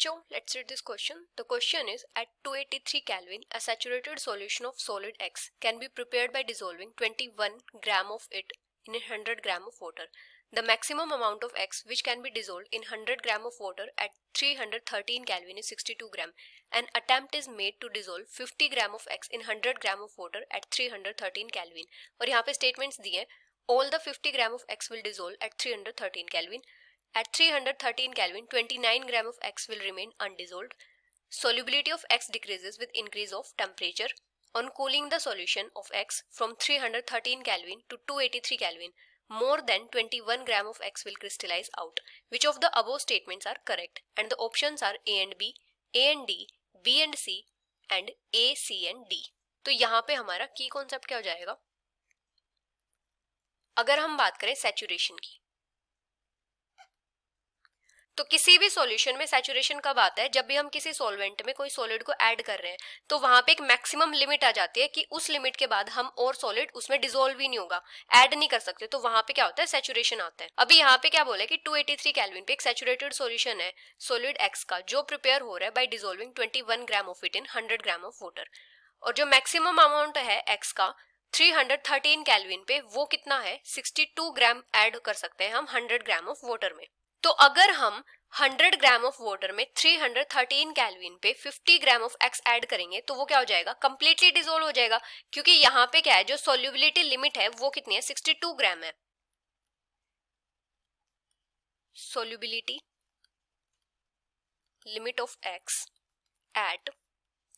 बच्चों, let's read this question. The question is, at 283 Kelvin, a saturated solution of solid X can be prepared by dissolving 21 gram of it in 100 gram of water. The maximum amount of X which can be dissolved in 100 gram of water at 313 Kelvin is 62 gram. An attempt is made to dissolve 50 gram of X in 100 gram of water at 313 Kelvin. और यहाँ पे statements दिए, all the 50 gram of X will dissolve at 313 Kelvin. At 313 Kelvin, 29 gram of X will remain undissolved. Solubility of X decreases with increase of temperature. On cooling the solution of X from 313 Kelvin to 283 Kelvin, more than 21 gram of X will crystallize out. Which of the above statements are correct? And the options are A and B, A and D, B and C, and A, C and D. तो यहाँ पे हमारा की concept क्या हो जाएगा? अगर हम बात करें सैचुरेशन की, तो किसी भी सॉल्यूशन में सैचुरेशन कब आता है? जब भी हम किसी सॉल्वेंट में कोई सॉलिड को ऐड कर रहे हैं, तो वहां पे एक मैक्सिमम लिमिट आ जाती है कि उस लिमिट के बाद हम और सॉलिड उसमें डिसॉल्व ही नहीं होगा, ऐड नहीं कर सकते, तो वहां पे क्या होता है? सैचुरेशन आता है। अभी यहाँ पे क्या बोला कि 283 केल्विन पे एक सैचुरेटेड सॉल्यूशन है सॉलिड एक्स का, जो प्रिपेयर हो रहा है bye dissolving 21 gram of it in 100 gram of water, और जो मैक्सिमम अमाउंट है एक्स का 313 केल्विन पे, वो कितना है? 62 ग्राम ऐड कर सकते हैं हम 100 ग्राम ऑफ वाटर में। तो अगर हम 100 ग्राम ऑफ वाटर में 313 केल्विन पे 50 ग्राम ऑफ एक्स ऐड करेंगे, तो वो क्या हो जाएगा? कंप्लीटली डिसॉल्व हो जाएगा, क्योंकि यहाँ पे क्या है, जो सोल्यूबिलिटी लिमिट है वो कितनी है? 62 ग्राम है। Solubility limit of X at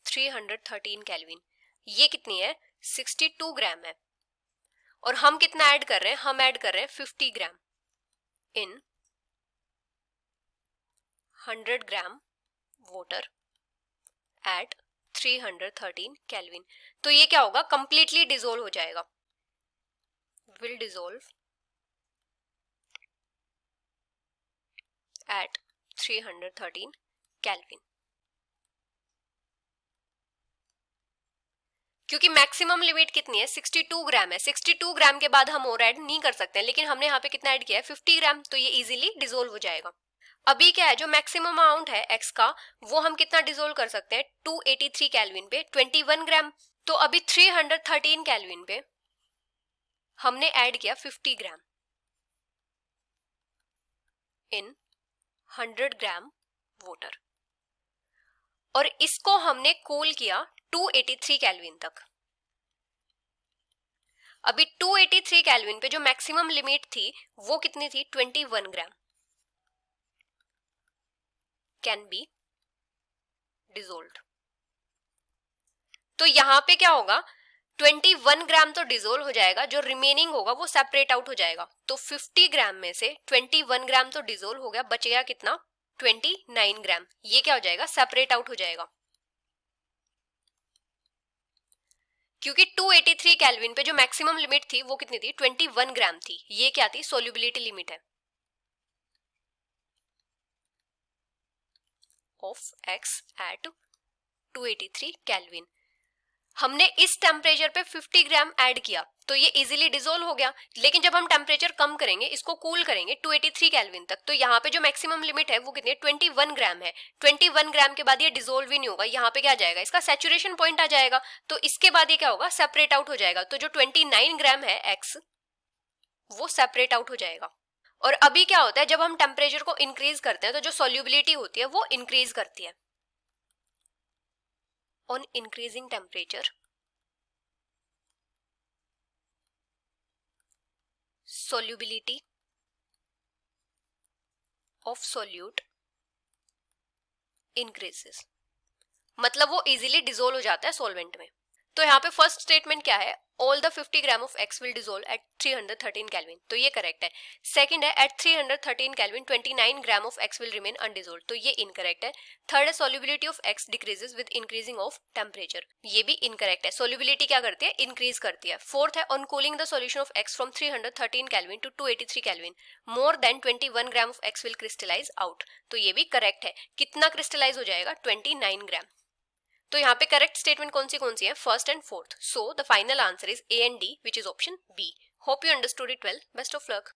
313 kelvin, ये कितनी है? 62 ग्राम है। और हम कितना ऐड कर रहे हैं? हम ऐड कर रहे हैं 50 ग्राम इन 100 ग्राम वाटर एट 313 केल्विन। तो ये क्या होगा? कंप्लीटली डिसॉल्व हो जाएगा, विल डिसॉल्व एट 313 केल्विन, क्योंकि मैक्सिमम लिमिट कितनी है? 62 ग्राम है। 62 ग्राम के बाद हम और ऐड नहीं कर सकते हैं, लेकिन हमने यहाँ पे कितना ऐड किया है? 50 ग्राम, तो ये इजीली डिसॉल्व हो जाएगा। अभी क्या है, जो मैक्सिमम अमाउंट है एक्स का, वो हम कितना डिसॉल्व कर सकते हैं? 283 केल्विन पे 21 ग्राम। तो अभी 313 केल्विन पे हमने ऐड किया 50 ग्राम इन 100 ग्राम वाटर, और इसको हमने कूल किया 283 केल्विन तक। अभी 283 केल्विन पे जो मैक्सिमम लिमिट थी वो कितनी थी? 21 ग्राम कैन बी डिसॉल्व्ड। तो यहां पे क्या होगा? 21 ग्राम तो डिसॉल्व हो जाएगा, जो रिमेनिंग होगा वो सेपरेट आउट हो जाएगा। तो 50 ग्राम में से 21 ग्राम तो डिसॉल्व हो गया, बचेगा कितना? 29 ग्राम। ये क्या हो जाएगा? सेपरेट आउट हो जाएगा, क्योंकि 283 केल्विन पे जो मैक्सिमम लिमिट थी वो कितनी थी? 21 ग्राम थी। ये क्या थी? सोल्यूबिलिटी लिमिट है ऑफ एक्स एट 283 केल्विन। हमने इस टेम्परेचर पे 50 ग्राम ऐड किया, तो ये इजीली डिसॉल्व हो गया। लेकिन जब हम टेम्परेचर कम करेंगे, इसको कूल करेंगे 283 केल्विन तक, तो यहाँ पे जो मैक्सिमम लिमिट है वो कितनी है? 21 ग्राम है। 21 ग्राम के बाद ये डिसॉल्व ही नहीं होगा, यहाँ पे क्या आ जाएगा? इसका सैचुरेशन पॉइंट आ जाएगा। तो इसके बाद ये क्या होगा? सेपरेट आउट हो जाएगा। तो जो 29 ग्राम है एक्स, वो सेपरेट आउट हो जाएगा। और अभी क्या होता है, जब हम टेम्परेचर को इंक्रीज करते हैं, तो जो सोल्यूबिलिटी होती है वो इंक्रीज करती है। On increasing temperature, solubility of solute increases, मतलब वो इजीली डिसॉल्व हो जाता है सॉल्वेंट में। तो यहाँ पे फर्स्ट स्टेटमेंट क्या है? All the 50 gram of X will dissolve at 313 kelvin, तो ये करेक्ट है। सेकंड है at 313 kelvin 29 gram of X will remain undissolved, तो ये इनकरेक्ट है। थर्ड है solubility of X decreases with increasing of temperature, ये भी इनकरेक्ट है। सॉल्युबिलिटी क्या करती है? इंक्रीज करती है। फोर्थ है on cooling the solution of X from 313 kelvin to 283 kelvin, more than 21 gram of X will crystallise out, तो ये भी करेक्ट है। कितना क्रिस्टलाइज हो जाएगा? 29 ग्राम। तो यहाँ पे करेक्ट स्टेटमेंट कौन सी है? First and fourth. So the final answer is A and D, which is option B. Hope you understood it well. Best of luck.